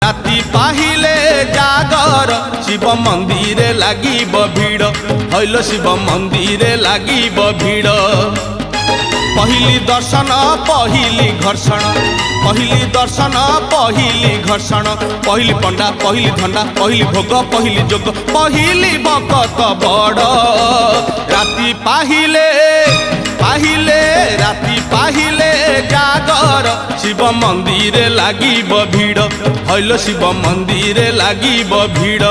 राति पाहिले जागर शिव मंदिर लागिब भीड़ हईल शिव मंदिर लागिब भीड़ पहिली दर्शन पहिली घर्षण पहिली दर्शन पहिली घर्षण पहिली पंडा पहिली धंडा पहिली भोग पहिली जोग पहिली भक्त बड़ राति पाहिले पाहिले राति पाहिले जागर शिव मंदिर लागिब भीड़ हईल शिव मंदिर लागिब भीड़।